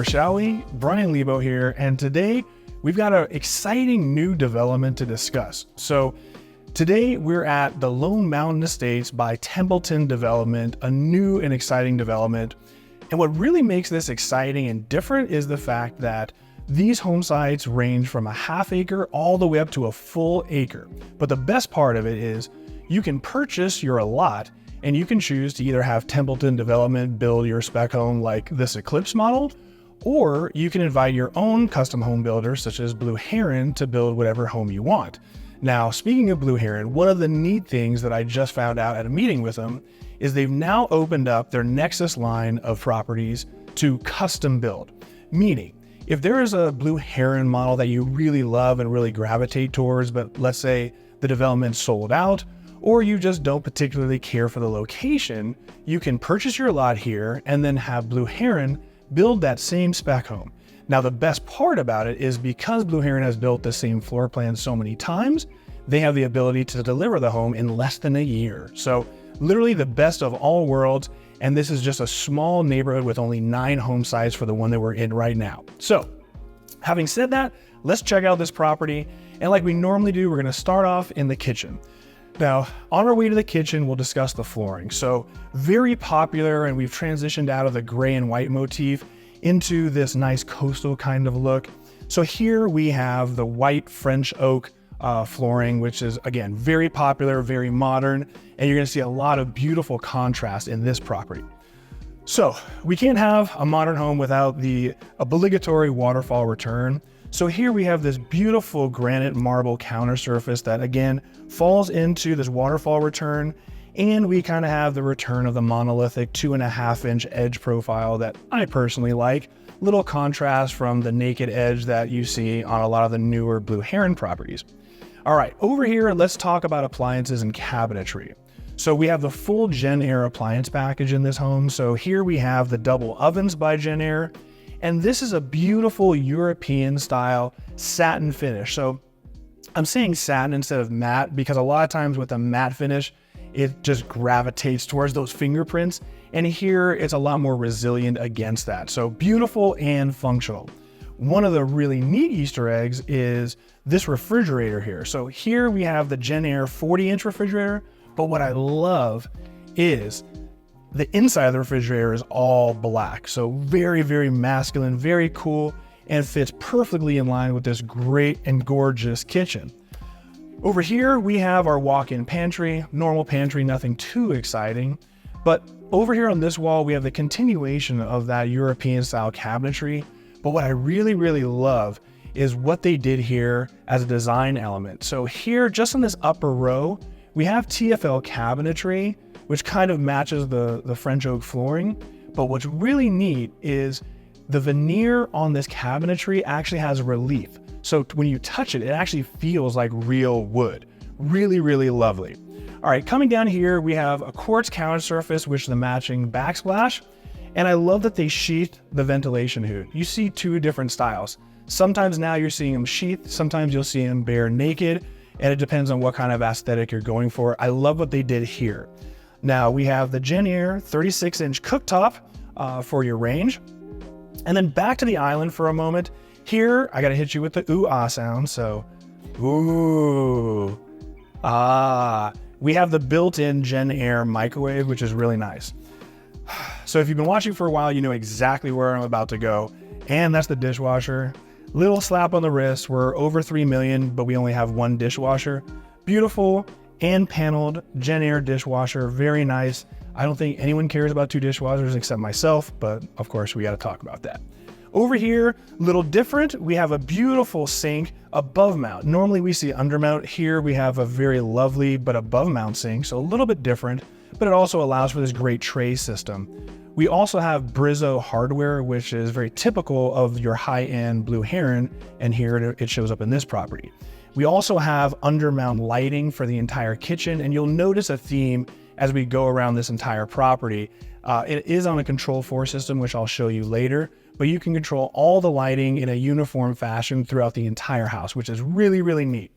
shall we? Brian LEBO here, and today we've got an exciting new development to discuss. So today we're at the Lone Mountain Estates by Templeton Development, a new and exciting development. And what really makes this exciting and different is the fact that these home sites range from a half acre all the way up to a full acre. But the best part of it is you can purchase your lot and you can choose to either have Templeton Development build your spec home like this Eclipse model, or you can invite your own custom home builder such as Blue Heron to build whatever home you want. Now, speaking of Blue Heron, one of the neat things that I just found out at a meeting with them is they've now opened up their Nexus line of properties to custom build. Meaning, if there is a Blue Heron model that you really love and really gravitate towards, but let's say the development sold out, or you just don't particularly care for the location, you can purchase your lot here and then have Blue Heron build that same spec home. Now, the best part about it is because Blue Heron has built the same floor plan so many times, they have the ability to deliver the home in less than a year. So literally the best of all worlds. And this is just a small neighborhood with only 9 home sites for the one that we're in right now. So having said that, let's check out this property. And like we normally do, we're gonna start off in the kitchen. Now, on our way to the kitchen, we'll discuss the flooring. So very popular, and we've transitioned out of the gray and white motif into this nice coastal kind of look. So here we have the white French oak flooring, which is, again, very popular, very modern, and you're gonna see a lot of beautiful contrast in this property. So we can't have a modern home without the obligatory waterfall return. So here we have this beautiful granite marble counter surface that again falls into this waterfall return, and we kind of have the return of the monolithic 2.5-inch edge profile that I personally like. Little contrast from the naked edge that you see on a lot of the newer Blue Heron properties. All right, over here, let's talk about appliances and cabinetry. So we have the full JennAir appliance package in this home. So here we have the double ovens by JennAir. And this is a beautiful European style satin finish. So I'm saying satin instead of matte because a lot of times with a matte finish, it just gravitates towards those fingerprints. And here it's a lot more resilient against that. So beautiful and functional. One of the really neat Easter eggs is this refrigerator here. So here we have the JennAir 40-inch refrigerator, but what I love is the inside of the refrigerator is all black. So very, very masculine, very cool, and fits perfectly in line with this great and gorgeous kitchen. Over here, we have our walk-in pantry, normal pantry, nothing too exciting. But over here on this wall, we have the continuation of that European style cabinetry. But what I really, really love is what they did here as a design element. So here, just in this upper row, we have TFL cabinetry, which kind of matches the French oak flooring. But what's really neat is the veneer on this cabinetry actually has relief. So when you touch it, it actually feels like real wood. Really, really lovely. All right, coming down here, we have a quartz counter surface, which is the matching backsplash. And I love that they sheathed the ventilation hood. You see 2 different styles. Sometimes now you're seeing them sheathed, sometimes you'll see them bare naked, and it depends on what kind of aesthetic you're going for. I love what they did here. Now we have the JennAir 36-inch cooktop for your range. And then back to the island for a moment. Here, I gotta hit you with the ooh-ah sound, so ooh, ah. We have the built-in JennAir microwave, which is really nice. So if you've been watching for a while, you know exactly where I'm about to go. And that's the dishwasher. Little slap on the wrist. We're over 3 million, but we only have 1 dishwasher. Beautiful and paneled JennAir dishwasher, very nice. I don't think anyone cares about 2 dishwashers except myself, but of course we gotta talk about that. Over here, a little different, we have a beautiful sink above mount. Normally we see under mount. Here we have a very lovely but above mount sink, so a little bit different, but it also allows for this great tray system. We also have Brizzo hardware, which is very typical of your high-end Blue Heron, and here it shows up in this property. We also have under mount lighting for the entire kitchen, and you'll notice a theme as we go around this entire property. It is on a control 4 system, which I'll show you later, but you can control all the lighting in a uniform fashion throughout the entire house, which is really, really neat.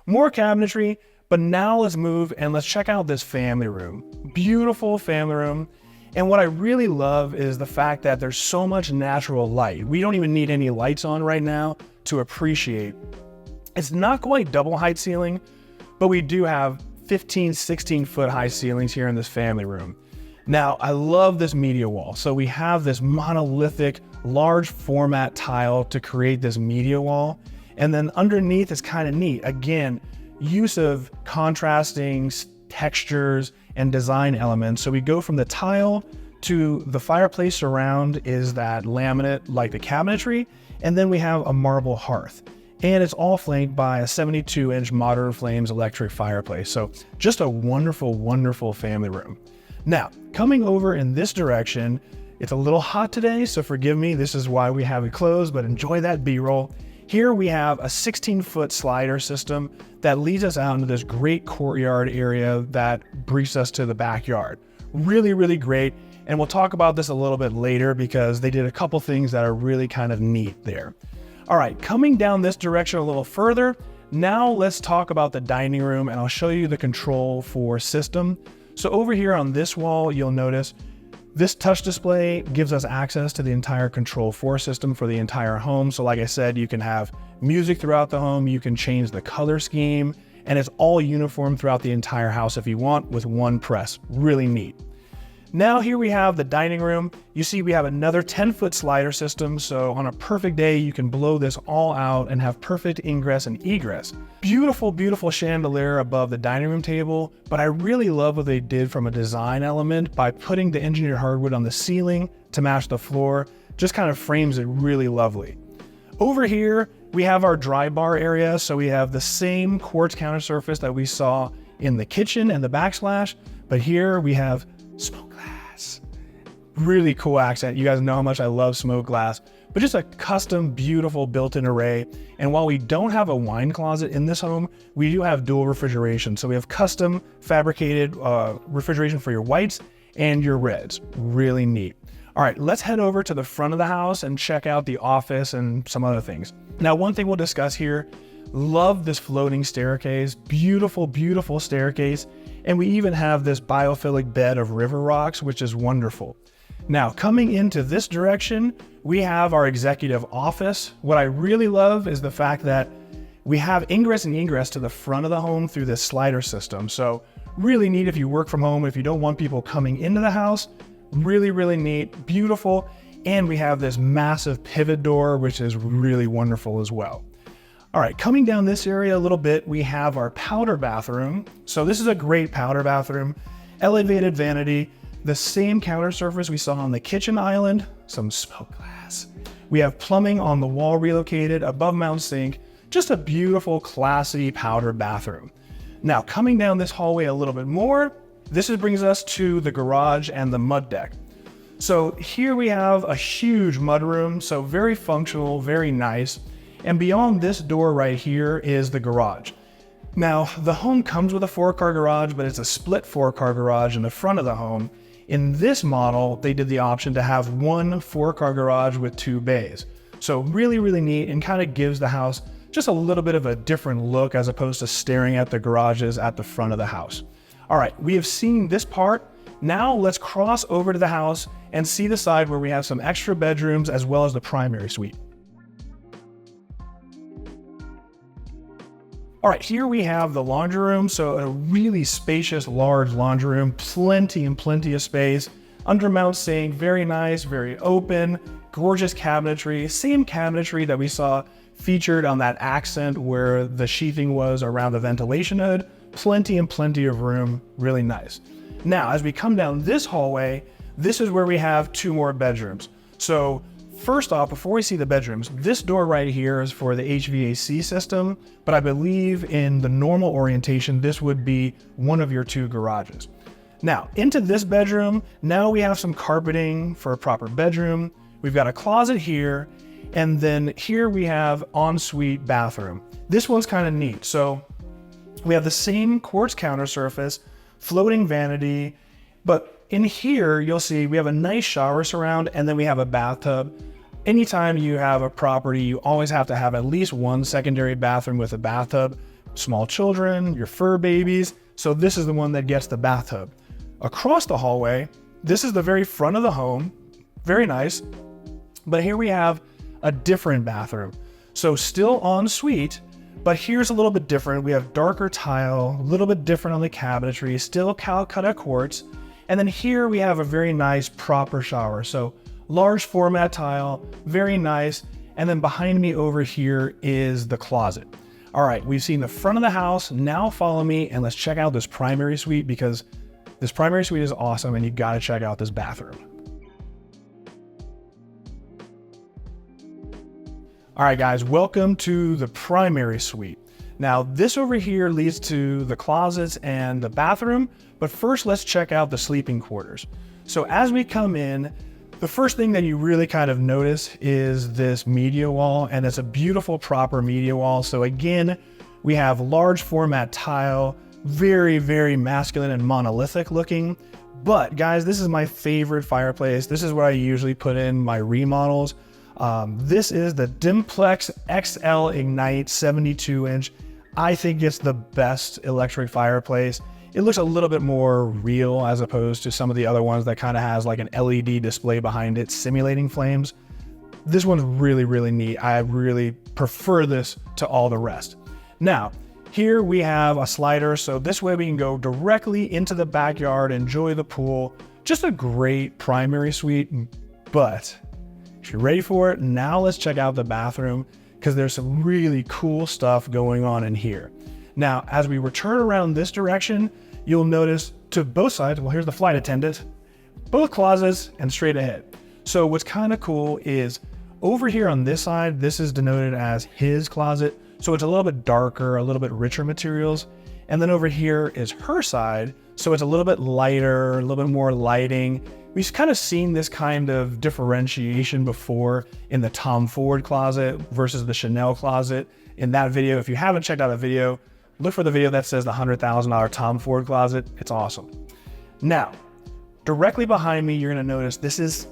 More cabinetry, but now let's move and let's check out this family room. Beautiful family room. And what I really love is the fact that there's so much natural light. We don't even need any lights on right now to appreciate. It's not quite double height ceiling, but we do have 15, 16 foot high ceilings here in this family room. Now, I love this media wall. So we have this monolithic, large format tile to create this media wall. And then underneath is kind of neat. Again, use of contrasting textures and design elements. So we go from the tile to the fireplace surround is that laminate like the cabinetry. And then we have a marble hearth. And it's all flanked by a 72-inch Modern Flames electric fireplace. So just a wonderful, wonderful family room. Now, coming over in this direction, it's a little hot today, so forgive me. This is why we have it closed, but enjoy that B-roll. Here we have a 16-foot slider system that leads us out into this great courtyard area that briefs us to the backyard. Really, really great. And we'll talk about this a little bit later because they did a couple things that are really kind of neat there. All right, coming down this direction a little further, now let's talk about the dining room and I'll show you the control for system. So over here on this wall, you'll notice this touch display gives us access to the entire control 4 system for the entire home. So like I said, you can have music throughout the home, you can change the color scheme, and it's all uniform throughout the entire house if you want with one press. Really neat. Now here we have the dining room. You see we have another 10-foot slider system, so on a perfect day you can blow this all out and have perfect ingress and egress. Beautiful, beautiful chandelier above the dining room table, but I really love what they did from a design element by putting the engineered hardwood on the ceiling to match the floor. Just kind of frames it really lovely. Over here we have our dry bar area, so we have the same quartz counter surface that we saw in the kitchen and the backsplash, but here we have smoke glass. Really cool accent. You guys know how much I love smoke glass, but just a custom, beautiful built-in array. And while we don't have a wine closet in this home, we do have dual refrigeration. So we have custom fabricated refrigeration for your whites and your reds. Really neat. All right, let's head over to the front of the house and check out the office and some other things. Now, one thing we'll discuss here, love this floating staircase. Beautiful, beautiful staircase. And we even have this biophilic bed of river rocks, which is wonderful. Now, coming into this direction, we have our executive office. What I really love is the fact that we have ingress and egress to the front of the home through this slider system. So really neat if you work from home, if you don't want people coming into the house. Really, really neat, beautiful. And we have this massive pivot door, which is really wonderful as well. All right, coming down this area a little bit, we have our powder bathroom. So this is a great powder bathroom, elevated vanity, the same counter surface we saw on the kitchen island, some smoke glass. We have plumbing on the wall relocated, above mount sink, just a beautiful, classy powder bathroom. Now, coming down this hallway a little bit more, this brings us to the garage and the mud deck. So here we have a huge mud room, so very functional, very nice. And beyond this door right here is the garage. Now, the home comes with a 4-car garage, but it's a split 4-car garage in the front of the home. In this model, they did the option to have one 4-car garage with 2 bays. So really, really neat and kind of gives the house just a little bit of a different look as opposed to staring at the garages at the front of the house. All right, we have seen this part. Now let's cross over to the house and see the side where we have some extra bedrooms as well as the primary suite. All right, here we have the laundry room. So a really spacious, large laundry room, plenty and plenty of space. Under mount sink, very nice, very open, gorgeous cabinetry. Same cabinetry that we saw featured on that accent where the sheathing was around the ventilation hood. Plenty and plenty of room, really nice. Now, as we come down this hallway, this is where we have 2 more bedrooms. So first off, before we see the bedrooms, this door right here is for the HVAC system, but I believe in the normal orientation, this would be one of your 2 garages. Now, into this bedroom, now we have some carpeting for a proper bedroom. We've got a closet here, and then here we have ensuite bathroom. This one's kind of neat. So we have the same quartz counter surface, floating vanity, but in here, you'll see we have a nice shower surround, and then we have a bathtub. Anytime you have a property, you always have to have at least one secondary bathroom with a bathtub. Small children, your fur babies. So this is the one that gets the bathtub. Across the hallway, this is the very front of the home. Very nice. But here we have a different bathroom. So still en suite, but here's a little bit different. We have darker tile, a little bit different on the cabinetry, still Calcutta quartz. And then here we have a very nice proper shower. So large format tile, very nice. And then behind me over here is the closet. All right, we've seen the front of the house. Now follow me and let's check out this primary suite, because this primary suite is awesome and you gotta check out this bathroom. All right, guys, welcome to the primary suite. Now, this over here leads to the closets and the bathroom, but first let's check out the sleeping quarters. So as we come in, the first thing that you really kind of notice is this media wall, and it's a beautiful, proper media wall. So again, we have large format tile, very, very masculine and monolithic looking. But guys, this is my favorite fireplace. This is what I usually put in my remodels. This is the Dimplex XL Ignite 72 inch. I think it's the best electric fireplace. It looks a little bit more real as opposed to some of the other ones that kind of has like an LED display behind it simulating flames. This one's really, really neat. I really prefer this to all the rest. Now, here we have a slider, so this way we can go directly into the backyard, enjoy the pool. Just a great primary suite, but if you're ready for it, now let's check out the bathroom, because there's some really cool stuff going on in here. Now, as we return around this direction, you'll notice to both sides, well, here's the flight attendant, both closets and straight ahead. So what's kind of cool is over here on this side, this is denoted as his closet. So it's a little bit darker, a little bit richer materials. And then over here is her side. So it's a little bit lighter, a little bit more lighting. We've kind of seen this kind of differentiation before in the Tom Ford closet versus the Chanel closet. In that video, if you haven't checked out a video, look for the video that says the $100,000 Tom Ford closet. It's awesome. Now, directly behind me, you're gonna notice this is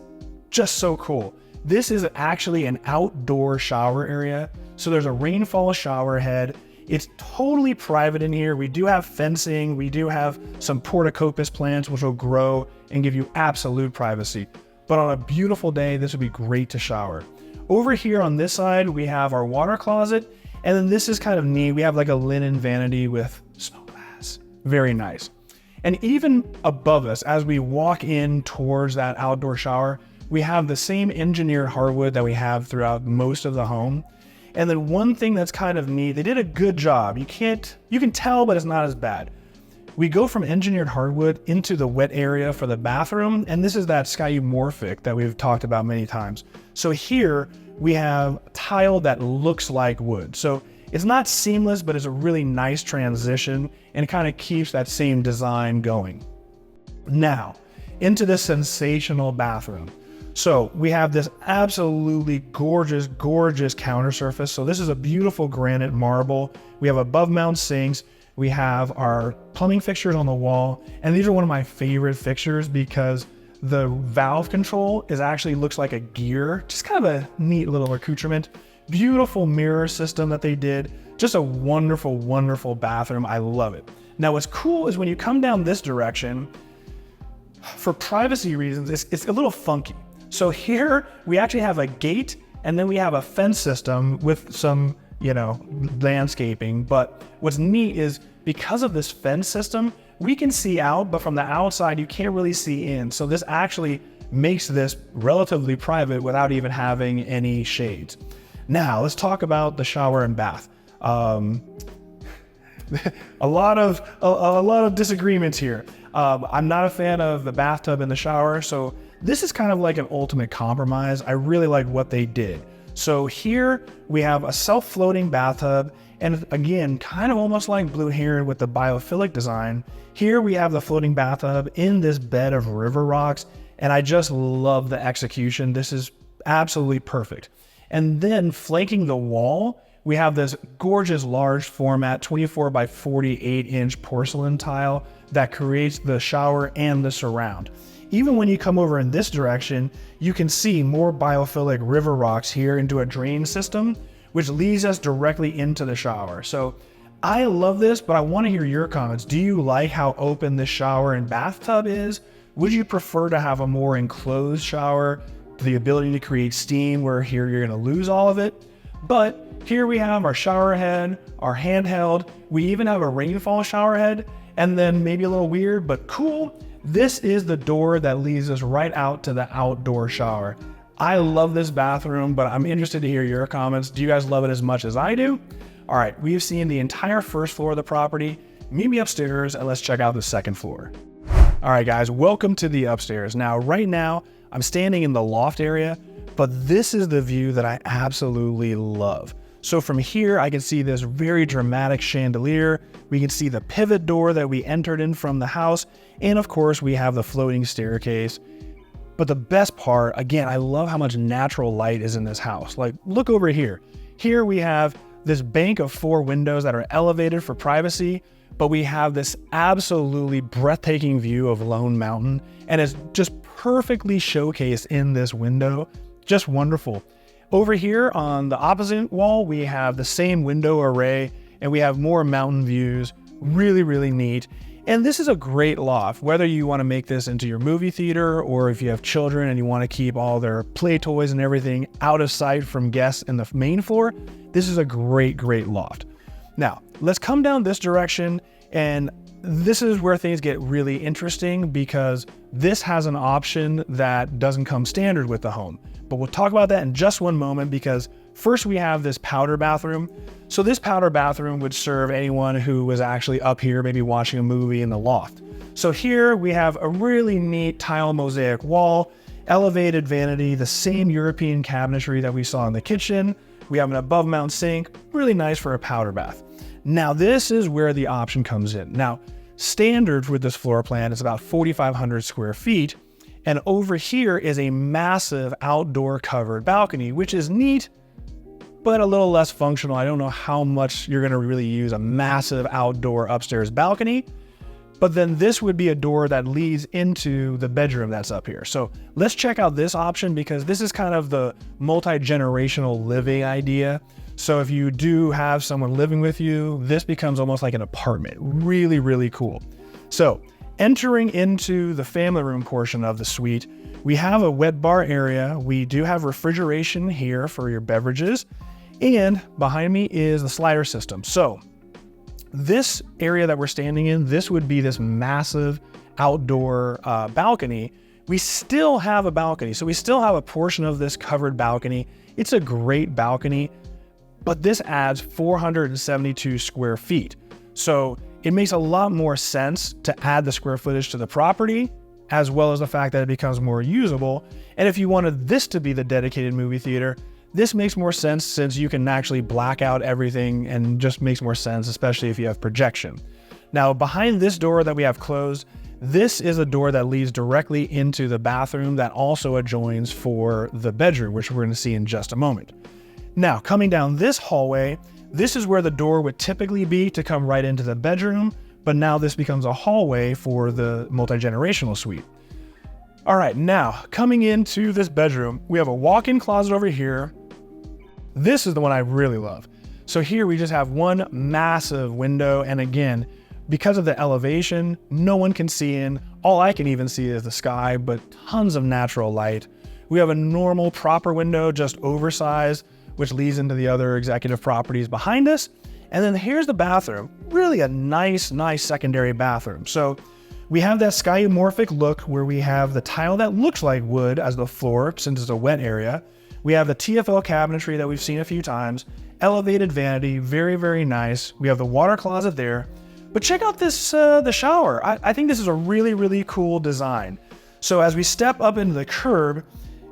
just so cool. This is actually an outdoor shower area. So there's a rainfall shower head. It's totally private in here. We do have fencing. We do have some portacopus plants, which will grow and give you absolute privacy. But on a beautiful day, this would be great to shower. Over here on this side, we have our water closet. And then this is kind of neat. We have like a linen vanity with snow glass. Very nice. And even above us, as we walk in towards that outdoor shower, we have the same engineered hardwood that we have throughout most of the home. And then one thing that's kind of neat, they did a good job. You can tell, but it's not as bad. We go from engineered hardwood into the wet area for the bathroom. And this is that skeuomorphic that we've talked about many times. So here we have tile that looks like wood. So it's not seamless, but it's a really nice transition and it kind of keeps that same design going. Now, into this sensational bathroom. So we have this absolutely gorgeous, gorgeous counter surface. So this is a beautiful granite marble. We have above mount sinks. We have our plumbing fixtures on the wall. And these are one of my favorite fixtures because the valve control actually looks like a gear. Just kind of a neat little accoutrement. Beautiful mirror system that they did. Just a wonderful, wonderful bathroom. I love it. Now what's cool is when you come down this direction, for privacy reasons, it's a little funky. So here we actually have a gate and then we have a fence system with some, landscaping. But what's neat is because of this fence system, we can see out, but from the outside, you can't really see in. So this actually makes this relatively private without even having any shades. Now let's talk about the shower and bath. A lot of disagreements here. I'm not a fan of the bathtub and the shower, so this is kind of like an ultimate compromise. I really like what they did. So here we have a self-floating bathtub, and again, kind of almost like Blue Heron with the biophilic design. Here we have the floating bathtub in this bed of river rocks, and I just love the execution. This is absolutely perfect. And then flanking the wall, we have this gorgeous large format 24 by 48 inch porcelain tile that creates the shower and the surround. Even when you come over in this direction, you can see more biophilic river rocks here into a drain system, which leads us directly into the shower. So I love this, but I want to hear your comments. Do you like how open this shower and bathtub is? Would you prefer to have a more enclosed shower, the ability to create steam where here you're gonna lose all of it? But here we have our shower head, our handheld, we even have a rainfall shower head, and then maybe a little weird, but cool, this is the door that leads us right out to the outdoor shower. I love this bathroom, but I'm interested to hear your comments. Do you guys love it as much as I do? All right, we've seen the entire first floor of the property. Meet me upstairs and let's check out the second floor. All right, guys, welcome to the upstairs. Now, right now, I'm standing in the loft area, but this is the view that I absolutely love. So from here, I can see this very dramatic chandelier. We can see the pivot door that we entered in from the house. And of course, we have the floating staircase. But the best part, again, I love how much natural light is in this house. Like, look over here. Here we have this bank of 4 windows that are elevated for privacy, but we have this absolutely breathtaking view of Lone Mountain, and it's just perfectly showcased in this window. Just wonderful. Over here on the opposite wall, we have the same window array, and we have more mountain views. Really, really neat. And this is a great loft, whether you want to make this into your movie theater or if you have children and you want to keep all their play toys and everything out of sight from guests in the main floor. This is a great, great loft. Now, let's come down this direction, and this is where things get really interesting because this has an option that doesn't come standard with the home. But we'll talk about that in just one moment because first we have this powder bathroom. So this powder bathroom would serve anyone who was actually up here, maybe watching a movie in the loft. So here we have a really neat tile mosaic wall, elevated vanity, the same European cabinetry that we saw in the kitchen. We have an above mount sink, really nice for a powder bath. Now this is where the option comes in. Now, standard with this floor plan is about 4,500 square feet. And over here is a massive outdoor covered balcony, which is neat, but a little less functional. I don't know how much you're gonna really use a massive outdoor upstairs balcony, but then this would be a door that leads into the bedroom that's up here. So let's check out this option because this is kind of the multi-generational living idea. So if you do have someone living with you, this becomes almost like an apartment. Really, really cool. So entering into the family room portion of the suite, we have a wet bar area. We do have refrigeration here for your beverages. And behind me is the slider system. So this area that we're standing in, this would be this massive outdoor balcony. We still have a balcony. So we still have a portion of this covered balcony. It's a great balcony, but this adds 472 square feet. So it makes a lot more sense to add the square footage to the property, as well as the fact that it becomes more usable. And if you wanted this to be the dedicated movie theater, this makes more sense since you can actually black out everything and just makes more sense, especially if you have projection. Now, behind this door that we have closed, this is a door that leads directly into the bathroom that also adjoins for the bedroom, which we're going to see in just a moment. Now, coming down this hallway, this is where the door would typically be to come right into the bedroom, but now this becomes a hallway for the multi-generational suite. All right, now coming into this bedroom, we have a walk-in closet over here. This is the one I really love. So here we just have one massive window, and again, because of the elevation, no one can see in. All I can even see is the sky, but tons of natural light. We have a normal proper window, just oversized, which leads into the other executive properties behind us. And then here's the bathroom, really a nice secondary bathroom. So we have that skymorphic look where we have the tile that looks like wood as the floor since it's a wet area. We have the TFL cabinetry that we've seen a few times, elevated vanity, very, very nice. We have the water closet there, but check out this, the shower. I think this is a really, really cool design. So as we step up into the curb,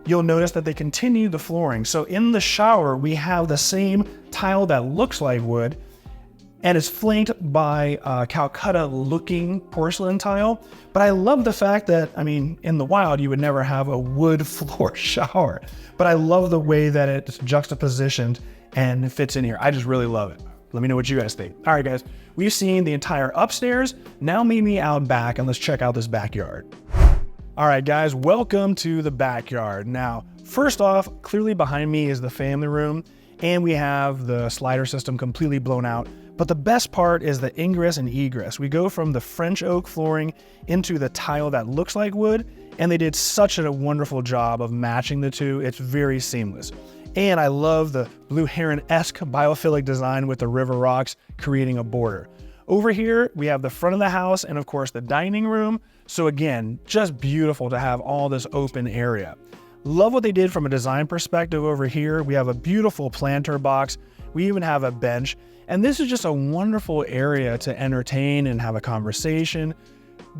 you'll notice that they continue the flooring. So in the shower, we have the same tile that looks like wood, and it's flanked by Calcutta looking porcelain tile. But I love the fact that, I mean, in the wild, you would never have a wood floor shower, but I love the way that it's juxtapositioned and it fits in here. I just really love it. Let me know what you guys think. All right, guys, we've seen the entire upstairs. Now meet me out back and let's check out this backyard. All right, guys, welcome to the backyard. Now, first off, clearly behind me is the family room, and we have the slider system completely blown out. But the best part is the ingress and egress. We go from the French oak flooring into the tile that looks like wood, and they did such a wonderful job of matching the two. It's very seamless. And I love the Blue Heron-esque biophilic design with the river rocks creating a border. Over here, we have the front of the house and of course the dining room. So again, just beautiful to have all this open area. Love what they did from a design perspective over here. We have a beautiful planter box. We even have a bench. And this is just a wonderful area to entertain and have a conversation.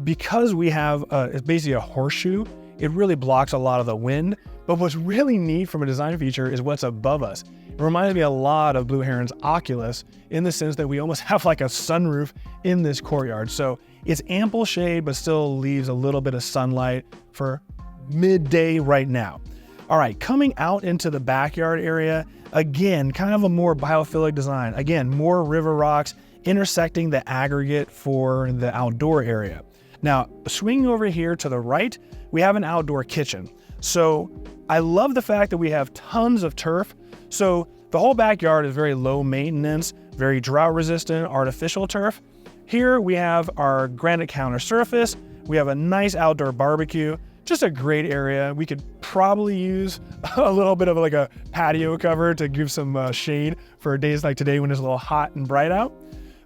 Because we have, it's basically a horseshoe, it really blocks a lot of the wind. But what's really neat from a design feature is what's above us. It reminds me a lot of Blue Heron's Oculus in the sense that we almost have like a sunroof in this courtyard. So it's ample shade, but still leaves a little bit of sunlight for midday right now. All right, coming out into the backyard area, again, kind of a more biophilic design. Again, more river rocks intersecting the aggregate for the outdoor area. Now, swinging over here to the right, we have an outdoor kitchen. So I love the fact that we have tons of turf. So the whole backyard is very low maintenance, very drought resistant, artificial turf. Here we have our granite counter surface. We have a nice outdoor barbecue, just a great area. We could probably use a little bit of like a patio cover to give some shade for days like today when it's a little hot and bright out.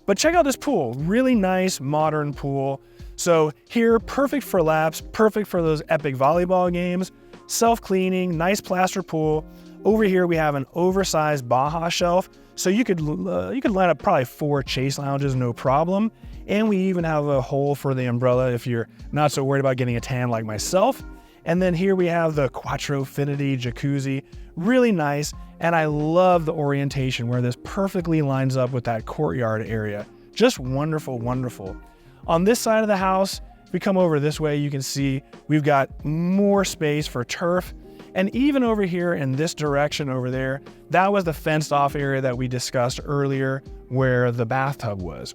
But check out this pool, really nice modern pool. So here, perfect for laps, perfect for those epic volleyball games, self-cleaning, nice plaster pool. Over here we have an oversized Baja shelf, so you could line up probably 4 chase lounges, no problem. And we even have a hole for the umbrella if you're not so worried about getting a tan like myself. And then here we have the Quattrofinity jacuzzi, really nice. And I love the orientation where this perfectly lines up with that courtyard area. Just wonderful, wonderful. On this side of the house, if we come over this way, you can see we've got more space for turf. And even over here in this direction over there, that was the fenced off area that we discussed earlier where the bathtub was.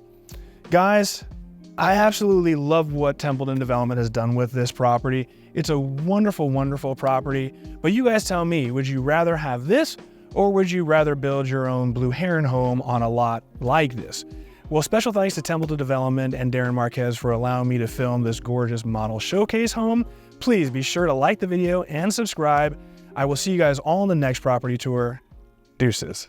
Guys, I absolutely love what Templeton Development has done with this property. It's a wonderful, wonderful property. But you guys tell me, would you rather have this or would you rather build your own Blue Heron home on a lot like this? Well, special thanks to Templeton Development and Darren Marquez for allowing me to film this gorgeous model showcase home. Please be sure to like the video and subscribe. I will see you guys all in the next property tour. Deuces.